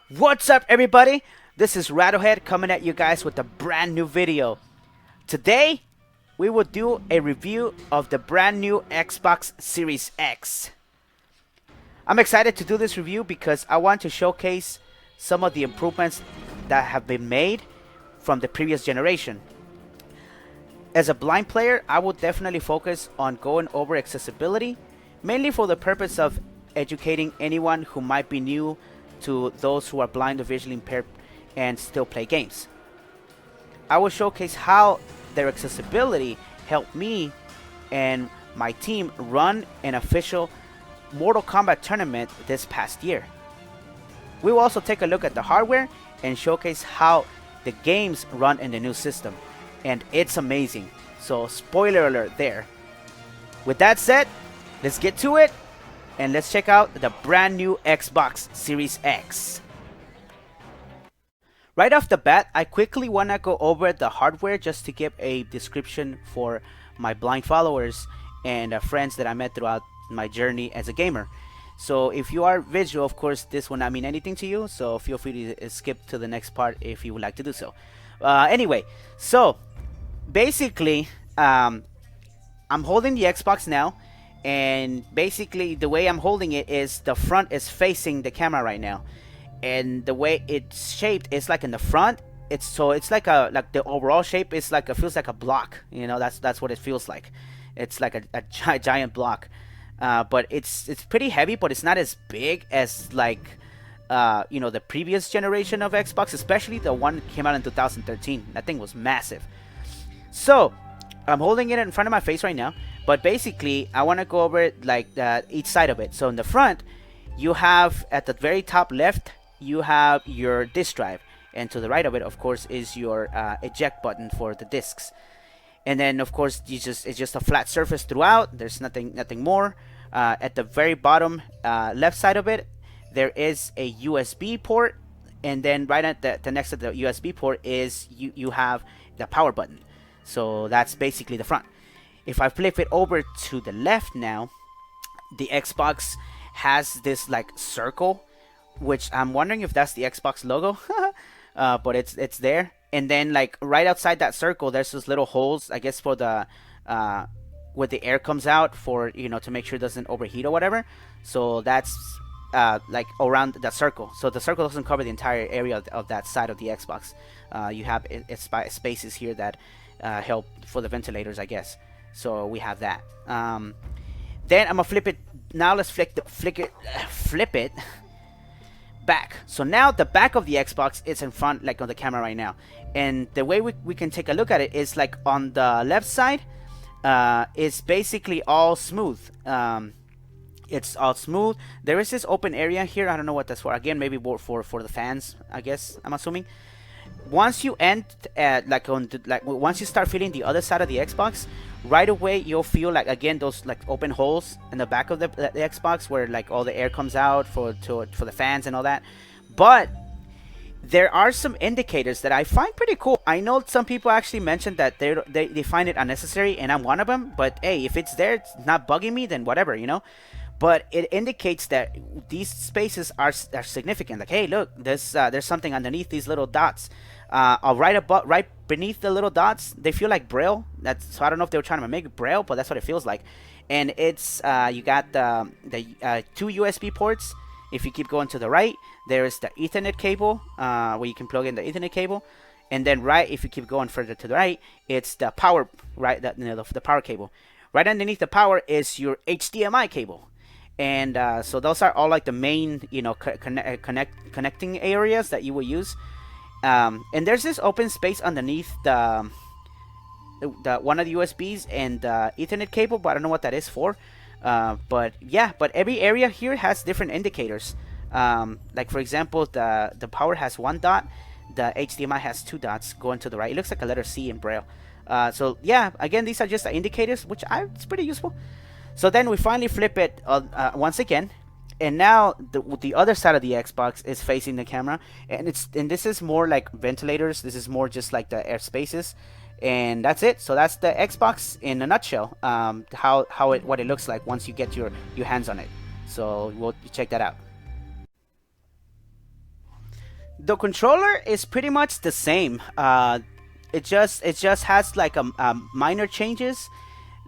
What's up, everybody? This is Rattlehead coming at you guys with a brand new video. Today, we will do a review of the brand new Xbox Series X. I'm excited to do this review because I want to showcase some of the improvements that have been made from the previous generation. As a blind player, I will definitely focus on going over accessibility, mainly for the purpose of educating anyone who might be new to those who are blind or visually impaired and still play games. I will showcase how their accessibility helped me and my team run an official Mortal Kombat tournament this past year. We will also take a look at the hardware and showcase how the games run in the new system. And it's amazing. So spoiler alert there. With that said, let's get to it and let's check out the brand new Xbox Series X. Right off the bat, I quickly want to go over the hardware just to give a description for my blind followers and friends that I met throughout my journey as a gamer. So if you are visual, of course, this will not mean anything to you, so feel free to skip to the next part if you would like to do so. Anyway, so basically, I'm holding the Xbox now, and basically the way I'm holding it is the front is facing the camera right now, and the way it's shaped is like in the front. It's like the overall shape is like feels like a block. You know, that's what it feels like. It's like a giant block, but it's pretty heavy, but it's not as big as like the previous generation of Xbox, especially the one that came out in 2013. That thing was massive. So I'm holding it in front of my face right now, but basically I want to go over it like each side of it. So in the front, you have at the very top left, you have your disk drive, and to the right of it, of course, is your eject button for the discs. And then of course it's just a flat surface throughout. There's nothing more. At the very bottom left side of it, there is a USB port, and then right at the next to the USB port is you have the power button. So that's basically the front. If I flip it over to the left now, the Xbox has this like circle, which I'm wondering if that's the Xbox logo, but it's there. And then like right outside that circle, there's those little holes, I guess for the where the air comes out for to make sure it doesn't overheat or whatever. So that's like around the circle. So the circle doesn't cover the entire area of that side of the Xbox. You have spaces here that help for the ventilators, I guess. So we have that. Then I'm gonna flip it. Now let's flip it back. So now the back of the Xbox is in front, like on the camera right now. And the way we can take a look at it is like on the left side, it's basically all smooth. It's all smooth. There is this open area here. I don't know what that's for. Again, maybe for the fans, I guess, I'm assuming. Once you end once you start feeling the other side of the Xbox, right away you'll feel like again those like open holes in the back of the Xbox where like all the air comes out for the fans and all that. But there are some indicators that I find pretty cool. I know some people actually mentioned that they find it unnecessary, and I'm one of them. But hey, if it's there, it's not bugging me, then whatever. But it indicates that these spaces are significant. Like, hey, look, there's something underneath these little dots. Right beneath the little dots, they feel like braille. So I don't know if they were trying to make it braille, but that's what it feels like. And it's you got the two USB ports. If you keep going to the right, there is the Ethernet cable where you can plug in the Ethernet cable. And then if you keep going further to the right, it's the power, right? The power cable. Right underneath the power is your HDMI cable. And so those are all like the main connecting areas that you will use. And there's this open space underneath the one of the USBs and the Ethernet cable, but I don't know what that is for. But every area here has different indicators. Like for example, the power has one dot, the HDMI has two dots going to the right. It looks like a letter C in braille. So yeah, again, these are just the indicators, which it's pretty useful. So then we finally flip it once again, and now the other side of the Xbox is facing the camera, and this is more like ventilators. This is more just like the air spaces, and that's it. So that's the Xbox in a nutshell. What it looks like once you get your hands on it. So we'll check that out. The controller is pretty much the same. It just has like a minor changes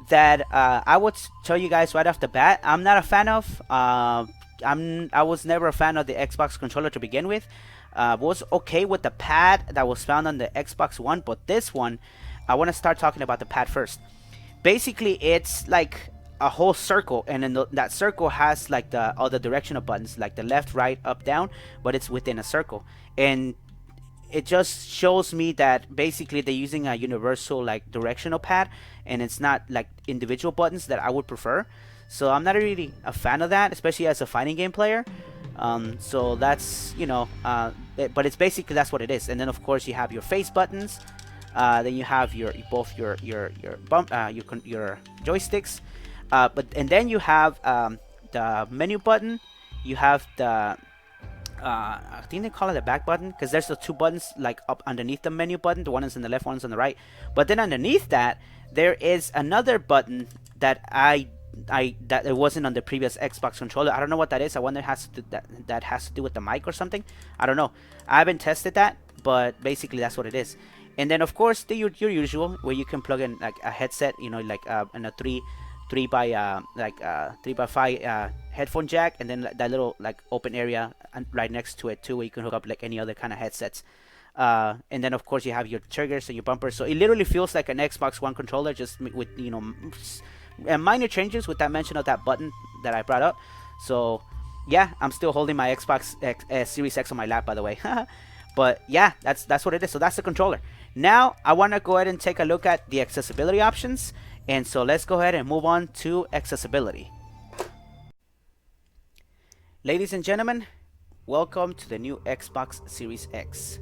that I would tell you guys right off the bat. I'm not a fan of. I was never a fan of the Xbox controller to begin with. Was okay with the pad that was found on the Xbox One, but this one, I want to start talking about the pad first. Basically, it's like a whole circle, and then that circle has like the all the directional buttons, like the left, right, up, down, but it's within a circle, and it just shows me that basically they're using a universal like directional pad, and it's not like individual buttons that I would prefer. So I'm not really a fan of that, especially as a fighting game player. So that's but it's basically that's what it is. And then of course you have your face buttons. Then you have your both your bump your joysticks. And then you have the menu button. You have the I think they call it the back button, because there's the two buttons like up underneath the menu button. The one is on the left, one is on the right. But then underneath that, there is another button that that it wasn't on the previous Xbox controller. I don't know what that is. I wonder that has to do with the mic or something. I don't know. I haven't tested that, but basically that's what it is. And then of course your usual, where you can plug in like a headset, like in a 3x5 headphone jack, and then that little like open area right next to it too, where you can hook up like any other kind of headsets. And then of course you have your triggers and your bumpers, so it literally feels like an Xbox One controller, just with minor changes with that mention of that button that I brought up. So yeah, I'm still holding my Xbox Series X on my lap, by the way. But yeah, that's what it is. So that's the controller. Now I want to go ahead and take a look at the accessibility options. And so let's go ahead and move on to accessibility. Ladies and gentlemen, welcome to the new Xbox Series X.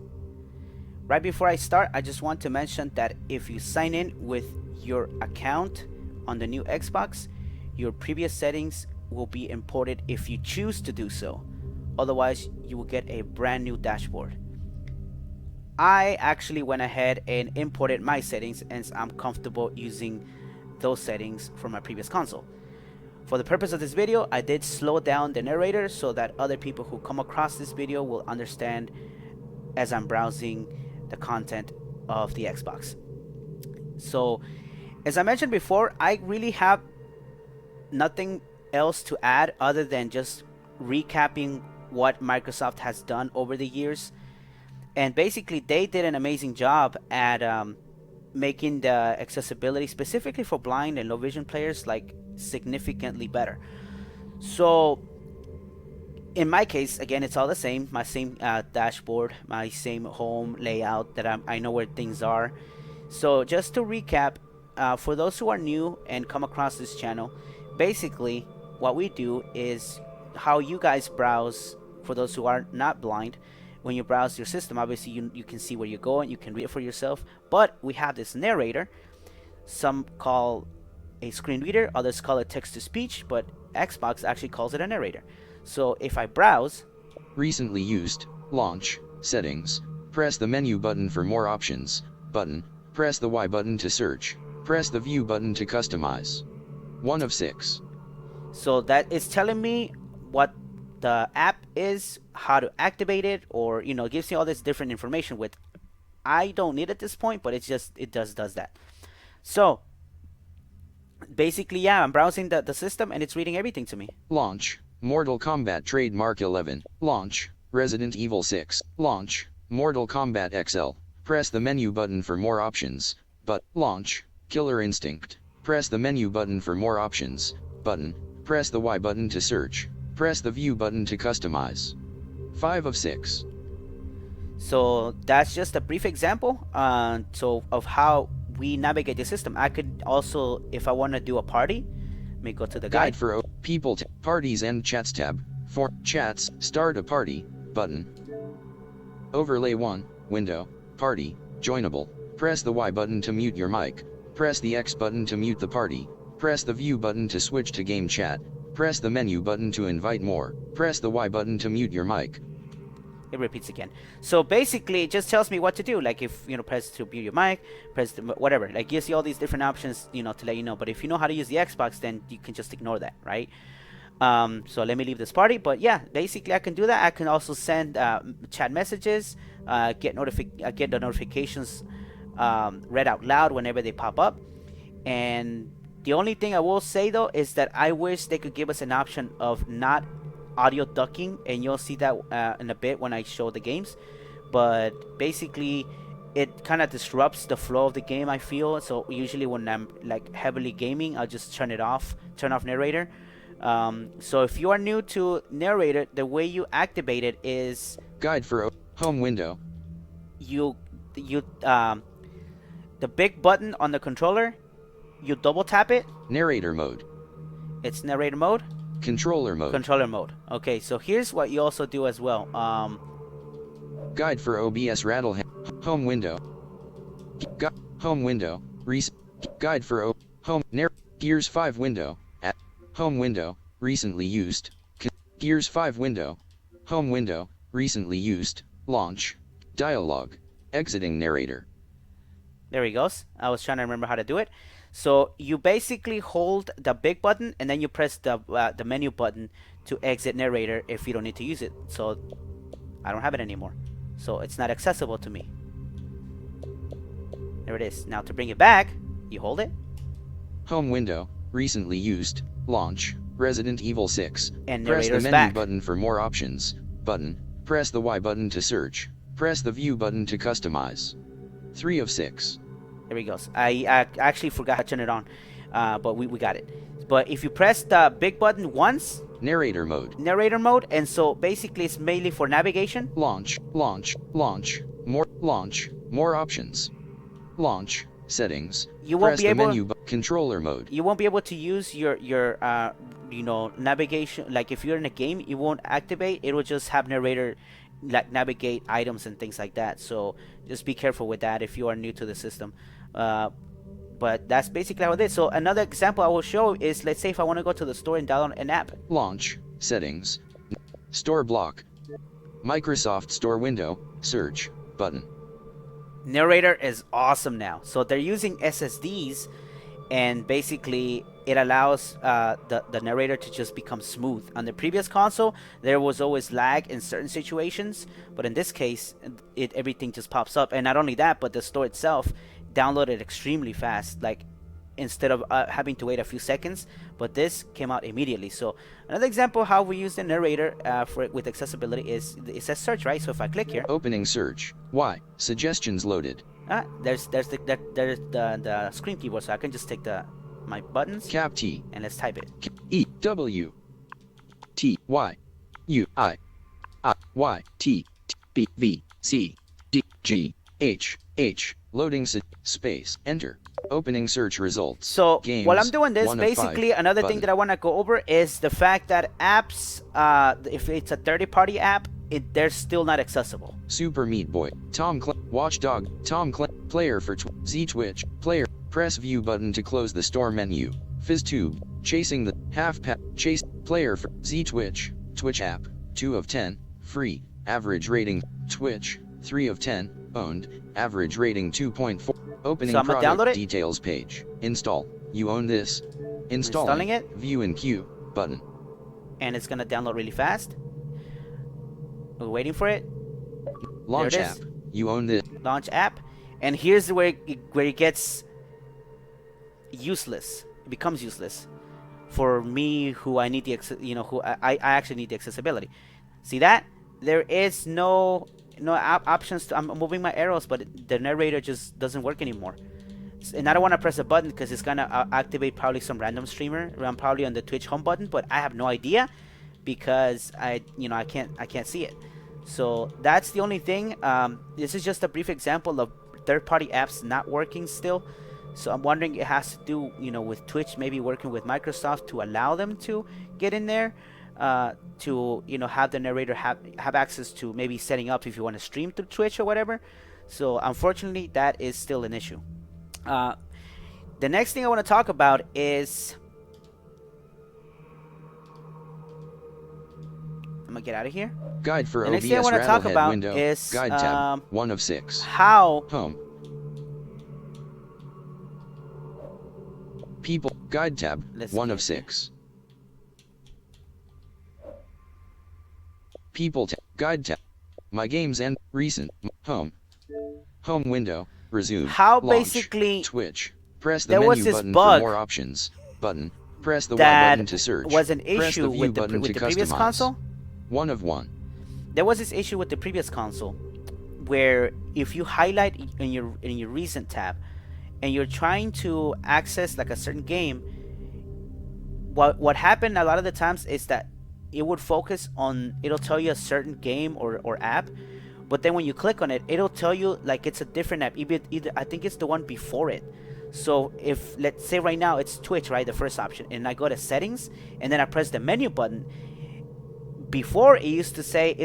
Right before I start, I just want to mention that if you sign in with your account on the new Xbox, your previous settings will be imported if you choose to do so. Otherwise, you will get a brand new dashboard. I actually went ahead and imported my settings, and I'm comfortable using those settings from my previous console. For the purpose of this video, I did slow down the narrator so that other people who come across this video will understand as I'm browsing the content of the Xbox. So, as I mentioned before, I really have nothing else to add other than just recapping what Microsoft has done over the years. And basically, they did an amazing job at making the accessibility, specifically for blind and low vision players, like significantly better. So in my case, again, it's all the same. My same dashboard, my same home layout that I know where things are. So just to recap, for those who are new and come across this channel, basically what we do is how you guys browse. For those who are not blind, when you browse your system, obviously you can see where you're going, you can read it for yourself, but we have this narrator. Some call a screen reader, others call it text to speech, but Xbox actually calls it a narrator. So if I browse, recently used, launch, settings, press the menu button for more options, button, press the Y button to search, press the view button to customize. 1 of 6. So that is telling me what the app is, how to activate it, or it gives me all this different information, with I don't need at this point, but it does that. So basically, yeah, I'm browsing the system and it's reading everything to me. Launch Mortal Kombat Trademark 11. Launch Resident Evil 6. Launch Mortal Kombat XL. Press the menu button for more options. But launch Killer Instinct. Press the menu button for more options. Button. Press the Y button to search. Press the view button to customize. 5 of 6. So that's just a brief example of how we navigate the system. I could also, if I want to do a party, let me go to the guide. For people, parties and chats tab. For chats, start a party, button. Overlay 1, window, party, joinable. Press the Y button to mute your mic. Press the X button to mute the party. Press the view button to switch to game chat. Press the menu button to invite more. Press the Y button to mute your mic. It repeats again. So basically, it just tells me what to do. Like if press to mute your mic, press whatever. Like gives you all these different options, to let you know. But if you know how to use the Xbox, then you can just ignore that, right? So let me leave this party. But yeah, basically I can do that. I can also send chat messages, get the notifications read out loud whenever they pop up. And the only thing I will say though is that I wish they could give us an option of not audio ducking, and you'll see that in a bit when I show the games. But basically, it kind of disrupts the flow of the game, I feel. So usually when I'm like heavily gaming, I'll just turn off narrator. So if you are new to narrator, the way you activate it is Guide for home window. you the big button on the controller, you double tap it. Narrator mode. It's narrator mode. Controller mode. Controller mode. Okay, so here's what you also do as well. Guide for OBS rattle. Home window. Home window. Guide for home. Gears 5 window. At home window. Recently used. Gears 5 window. Home window. Recently used. Launch. Dialogue. Exiting narrator. There he goes. I was trying to remember how to do it. So you basically hold the big button and then you press the menu button to exit narrator if you don't need to use it. So I don't have it anymore. So it's not accessible to me. There it is. Now to bring it back, you hold it. Home window. Recently used. Launch. Resident Evil 6. And Press the narrator's menu back. button for more options. Button. Press the Y button to search. Press the view button to customize. 3 of 6. There he goes. I actually forgot to turn it on, but we got it. But if you press the big button once, Narrator mode. narrator mode, and so basically it's mainly for navigation. Launch. More options. Launch. Settings. You won't Press be the able. menu controller mode. You won't be able to use your navigation. Like if you're in a game, you won't activate. It will just have narrator like navigate items and things like that. So just be careful with that if you are new to the system. But that's basically how it is. So another example I will show is, let's say if I want to go to the store and download an app. Launch. Settings. Store block. Microsoft Store window. Search. Button. Narrator is awesome now. So they're using SSDs, and basically it allows the narrator to just become smooth. On the previous console, there was always lag in certain situations, but in this case, everything just pops up. And not only that, but the store itself downloaded extremely fast. Like instead of having to wait a few seconds, but this came out immediately. So another example how we use the narrator with accessibility is it says search, right? So if I click here, Opening search. Y. Suggestions loaded. there's the screen keyboard, so I can just take my buttons Cap T. and let's type it. E. W. T. Y. U. I. Y. T. B. V. C. D. G. H. H. Loading space. Enter. Opening search results. So Games, while I'm doing this, 1 of 5. basically another thing Button. that I want to go over is the fact that apps, if it's a third-party app, they're still not accessible. Super Meat Boy. Watchdog. Player for Z Twitch. Player. Press view button to close the store menu. FizzTube. Chasing the chase. Player for Z Twitch. Twitch app. 2 of 10. Free. Average rating. Twitch. 3 of 10. Owned. Average rating 2.4. Opening So I'm gonna product download it. details page. Install. You own this. Installing it. View and queue. Button. And it's gonna download really fast. We're waiting for it. Launch There it app. is. You own this. Launch app, and here's where it gets useless. It becomes useless for me, who I need who I actually need the accessibility. See that? There is no options. I'm moving my arrows, but the narrator just doesn't work anymore. And I don't want to press a button because it's gonna activate probably some random streamer. I'm probably on the Twitch home button, but I have no idea because I can't see it. So that's the only thing. This is just a brief example of third-party apps not working still. So I'm wondering it has to do with Twitch maybe working with Microsoft to allow them to get in there, to have the narrator have access to maybe setting up if you want to stream through Twitch or whatever. So unfortunately that is still an issue. The next thing I want to talk about is, I'm gonna get out of here. Guide for The next OBS thing I want to talk Rattlehead about window. is Guide tab. 1 of 6. how Home. People. Guide tab. Let's 1 of get- 6. People tab. Guide tab. My games and recent. Home. Home window. Resume. How Launch. basically Twitch. Press the there was menu this button bug for more options. Button. Press the Y that button to search. was an Press issue the view with the button to previous customize. console. 1 of 1. There was this issue with the previous console where if you highlight in your recent tab and you're trying to access like a certain game, what happened a lot of the times is that it would focus on, it'll tell you a certain game or app, but then when you click on it, it'll tell you like it's a different app. Either I think it's the one before it. So if, let's say right now it's Twitch, right, the first option, and I go to settings and then I press the menu button. Before, it used to say,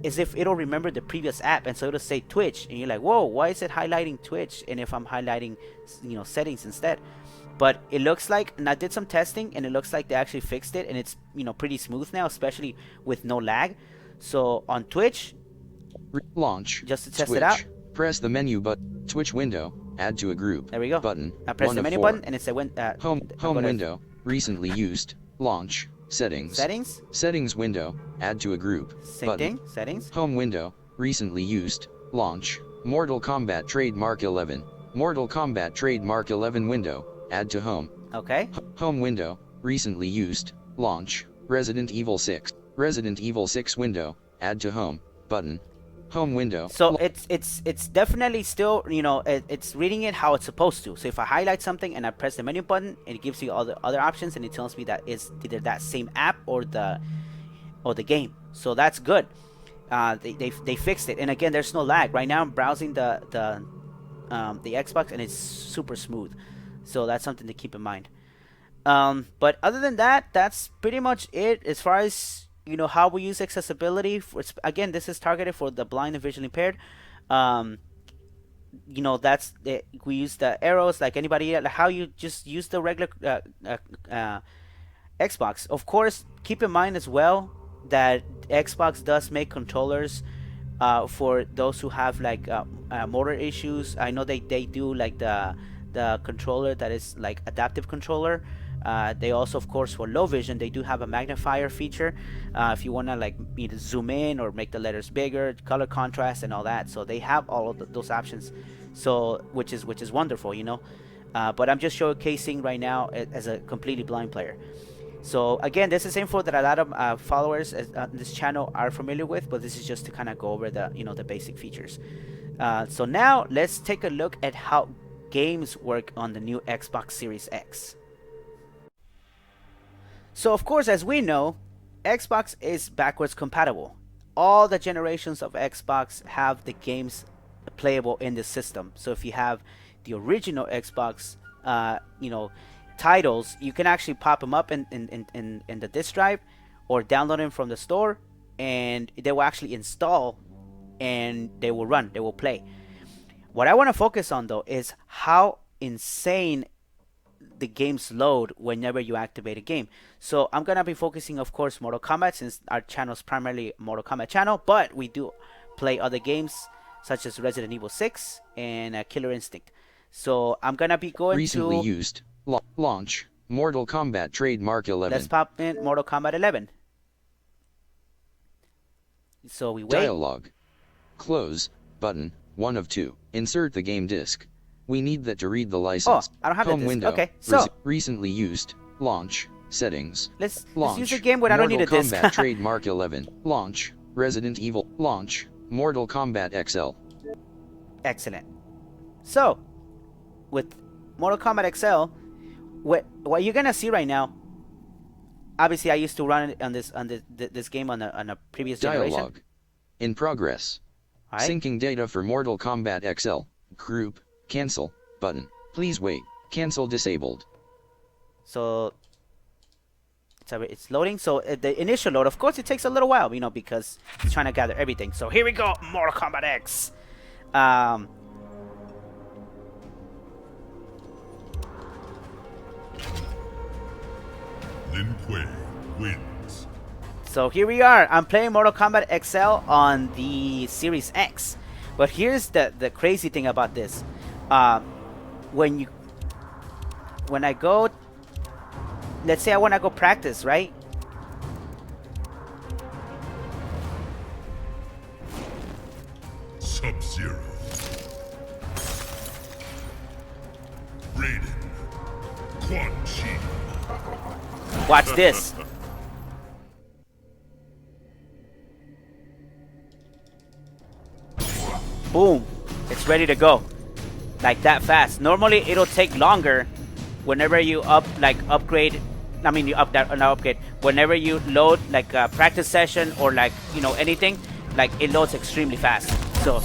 as if it'll remember the previous app, and so it'll say Twitch, and you're like, whoa, why is it highlighting Twitch? And if I'm highlighting, settings instead. But it looks like, and I did some testing, and it looks like they actually fixed it, and it's pretty smooth now, especially with no lag. So on Twitch, Launch. just to test Switch. it out, Press the menu button. Twitch window. Add to a group. there we go. Button. I press 1 the of menu 4. button, and it said Home go to window. Recently used. Launch. Settings. settings, Settings window. Add to a group. same Button. thing, settings. Home window. Recently used. Launch. Mortal Kombat Trademark 11. Mortal Kombat Trademark 11 window. Add to home. Okay. Home window. Recently used. Launch. Resident Evil 6. Resident Evil 6 window. Add to home. Button. Home window. So it's definitely still, it's reading it how it's supposed to. So if I highlight something and I press the menu button, it gives you all the other options, and it tells me that it's either that same app or the game. So that's good. They fixed it, and again, there's no lag. Right now I'm browsing the Xbox, and it's super smooth. So that's something to keep in mind. But other than that, that's pretty much it as far as how we use accessibility. Again, this is targeted for the blind and visually impaired. That's we use the arrows like anybody else, like how you just use the regular Xbox. Of course, keep in mind as well that Xbox does make controllers for those who have like motor issues. I know they do like the controller that is like adaptive controller. They also, of course, for low vision, they do have a magnifier feature if you want to like either zoom in or make the letters bigger, color contrast and all that. So they have all of those options, so which is wonderful, but I'm just showcasing right now as a completely blind player. So again, this is info that a lot of followers on this channel are familiar with, but this is just to kind of go over the the basic features. So now let's take a look at how games work on the new Xbox Series X. So of course, as we know, Xbox is backwards compatible. All the generations of Xbox have the games playable in the system. So if you have the original Xbox, titles, you can actually pop them up in the disk drive or download them from the store, and they will actually install and they will run, they will play. What I want to focus on though is how insane the games load whenever you activate a game. So I'm gonna be focusing, of course, Mortal Kombat, since our channel is primarily Mortal Kombat channel, but we do play other games such as Resident Evil 6 and Killer Instinct. So I'm gonna be going recently used. Launch. Mortal Kombat Trademark 11. Let's pop in Mortal Kombat 11. So we wait. Dialogue. Close. Button. 1 of 2. Insert the game disc. We need that to read the license. Oh, I don't have Home the disc. window. Okay, so recently used. Launch. Settings. let's Launch. use a game where I don't need a Mortal disc. Kombat Trademark 11. Launch. Resident Evil. Launch. Mortal Kombat XL. Excellent. So with Mortal Kombat XL, what you're gonna see right now, obviously I used to run it on this game on a previous generation. Dialogue. In progress. All right. Syncing data for Mortal Kombat XL. Group. Cancel. Button. Please wait. Cancel disabled. So it's loading. So the initial load, of course, it takes a little while, because it's trying to gather everything. So here we go, Mortal Kombat X. Lin Kuei wins. So here we are. I'm playing Mortal Kombat XL on the Series X. But here's the crazy thing about this. When I go, let's say I want to go practice, right? Sub-Zero. Raiden. Quan Chi. Watch this. Boom. It's ready to go. Like that fast. Normally it'll take longer whenever you upgrade. I mean, you up that, not upgrade. Whenever you load like a practice session or like, you know, anything, like it loads extremely fast. So,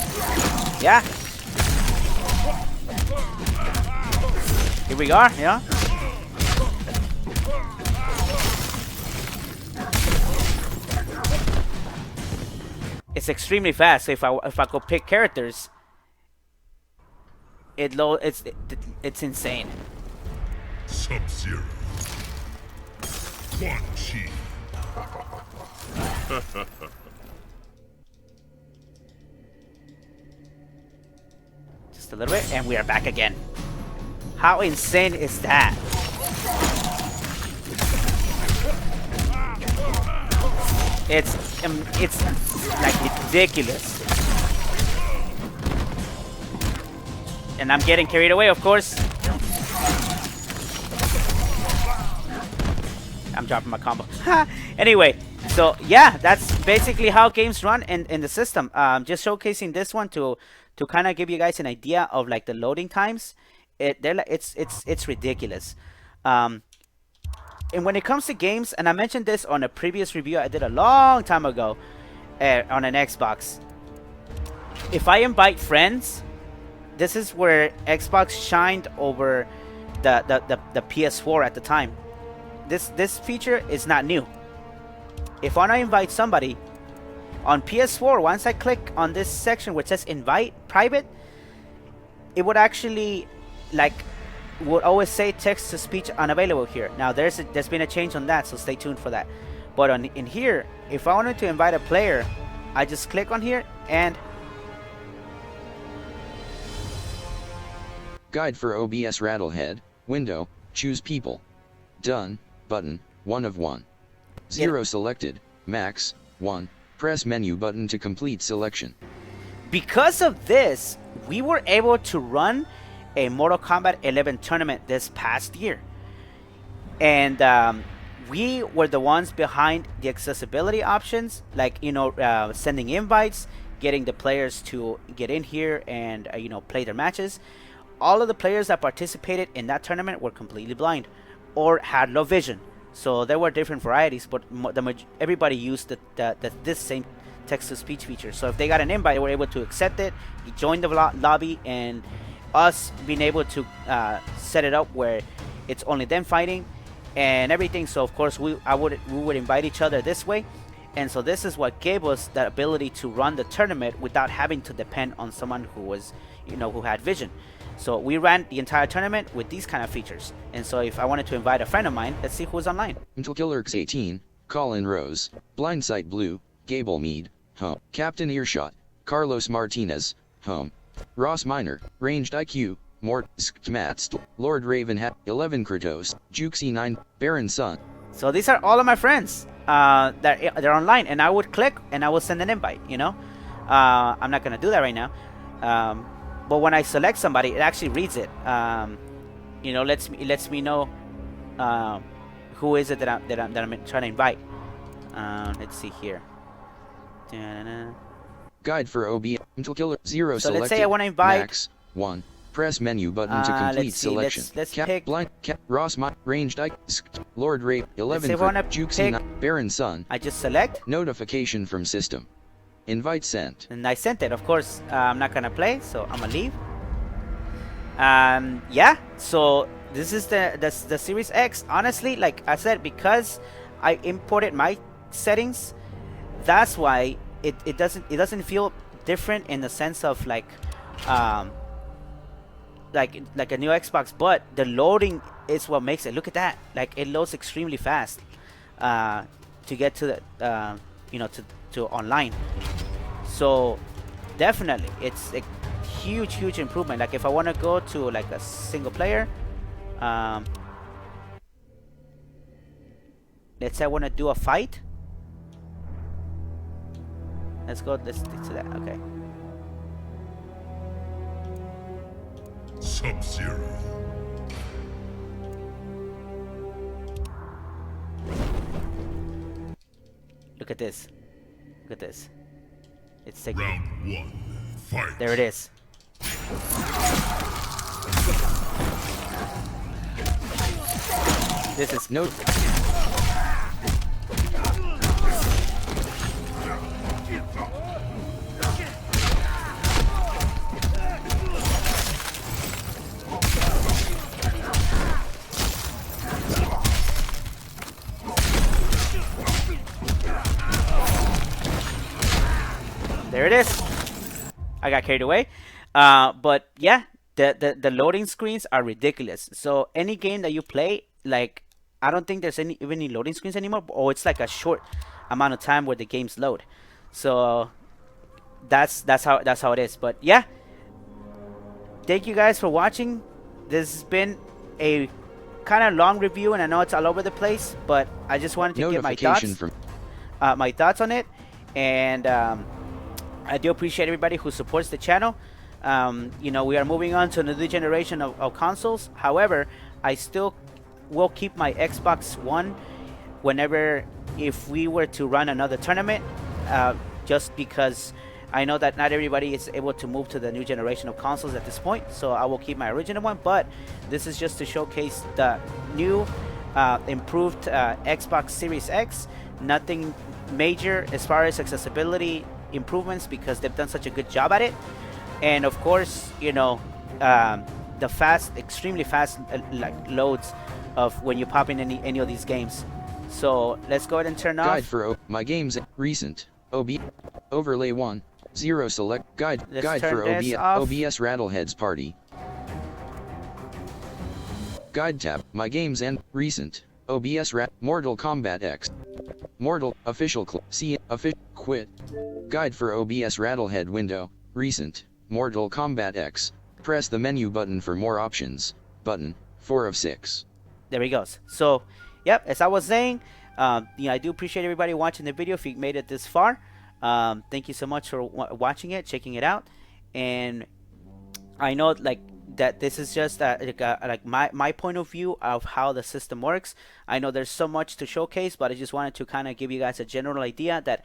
yeah. Here we are, yeah. It's extremely fast. So if I go pick characters, it's insane. Sub-Zero. Quan Chi. Just a little bit, and we are back again. How insane is that? It's like ridiculous. And I'm getting carried away, of course. I'm dropping my combo. Anyway, so yeah, that's basically how games run in the system. Just showcasing this one to kind of give you guys an idea of like the loading times. It's ridiculous. And when it comes to games, and I mentioned this on a previous review I did a long time ago on an Xbox. If I invite friends, this is where Xbox shined over the PS4 at the time. This feature is not new. If I want to invite somebody on PS4, once I click on this section which says invite private, it would actually would always say text to speech unavailable here. Now there's been a change on that, so stay tuned for that. But in here, if I wanted to invite a player, I just click on here and Guide for OBS Rattlehead, window, choose people. Done, button, 1 of 1. 0 selected, max, 1, press menu button to complete selection. Because of this, we were able to run a Mortal Kombat 11 tournament this past year. And we were the ones behind the accessibility options, like, you know, sending invites, getting the players to get in here and, you know, play their matches. All of the players that participated in that tournament were completely blind or had low vision. So there were different varieties, but everybody used this same text-to-speech feature. So if they got an invite, they were able to accept it, join the lobby, and us being able to set it up where it's only them fighting and everything. So of course we would invite each other this way, and so this is what gave us the ability to run the tournament without having to depend on someone who was, you know, who had vision. So we ran the entire tournament with these kind of features. And so if I wanted to invite a friend of mine, let's see who's online. Until Killer X18, Colin Rose, Blindsight Blue, Gable Mead, home. Captain Earshot, Carlos Martinez, home. Ross Minor, Ranged IQ, Mort, Skmatst, Lord Ravenhat, 11 Kratos, Jukesy 9, Baron Sun. So these are all of my friends that they're online, and I would click and I will send an invite, you know. I'm not gonna do that right now. But when I select somebody, it actually reads it. You know, it lets me know who is it that I'm trying to invite. Let's see here. Da-na-na. Guide for OB until Killer 0 So selected. let's say I want to invite max 1. Press menu button to complete let's see, selection. let's Cap pick blind Cap Ross Ranged Ike Lord Ray 11 say I wanna Jukesy pick- 9, Baron Sun. I just select Notification from system. Invite sent. and I sent it. Of course, I'm not gonna play, so I'm gonna leave. Yeah, so this is the Series X. Honestly, like I said, because I imported my settings, that's why it doesn't feel different in the sense of like a new Xbox, but the loading is what makes it. Look at that, like it loads extremely fast to get to the you know, to online. So definitely it's a huge improvement. Like if I want to go to like a single player, let's say I want to do a fight. Let's stick to that. Okay. Sub-Zero. Look at this. Look at this. It's taking. Round 1. Fight. There it is. This is Note. There it is. I got carried away. But yeah, the loading screens are ridiculous. So any game that you play, like, I don't think there's even any loading screens anymore, or it's like a short amount of time where the games load. So that's how it is. But yeah, thank you guys for watching. This has been a kind of long review, and I know it's all over the place, but I just wanted to get my thoughts on it. And I do appreciate everybody who supports the channel. You know, we are moving on to another generation of consoles. However, I still will keep my Xbox One whenever, if we were to run another tournament, just because I know that not everybody is able to move to the new generation of consoles at this point. So I will keep my original one, but this is just to showcase the new improved Xbox Series X. Nothing major as far as accessibility improvements, because they've done such a good job at it. And of course, you know, the extremely fast like loads of when you pop in any of these games. So let's go ahead and turn off. Guide for my games recent overlay 1 0 select guide for OBS Rattleheads Party. Guide tab my games and recent OBS Mortal Kombat X Mortal official official quit. Guide for OBS Rattlehead window recent Mortal Kombat X. Press the menu button for more options. Button 4 of 6. There he goes. So, yep, as I was saying, you know, I do appreciate everybody watching the video. If you made it this far, thank you so much for watching it, checking it out. And I know, like, that this is just like my point of view of how the system works. I know there's so much to showcase, but I just wanted to kind of give you guys a general idea that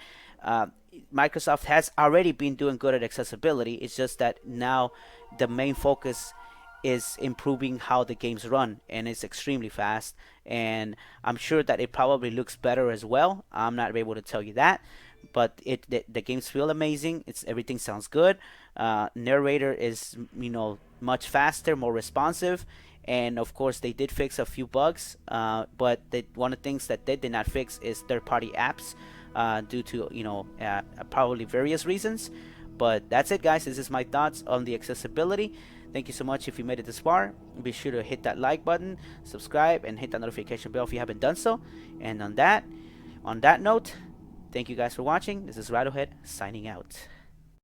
Microsoft has already been doing good at accessibility. It's just that now the main focus is improving how the games run, and it's extremely fast, and I'm sure that it probably looks better as well. I'm not able to tell you that, but the games feel amazing. Everything sounds good. Narrator is, you know, much faster, more responsive, and of course they did fix a few bugs, but one of the things that they did not fix is third-party apps, due to, you know, probably various reasons. But that's it, guys. This is my thoughts on the accessibility. Thank you so much if you made it this far. Be sure to hit that like button, subscribe, and hit that notification bell if you haven't done so. And on that note, thank you guys for watching. This is Rattlehead signing out.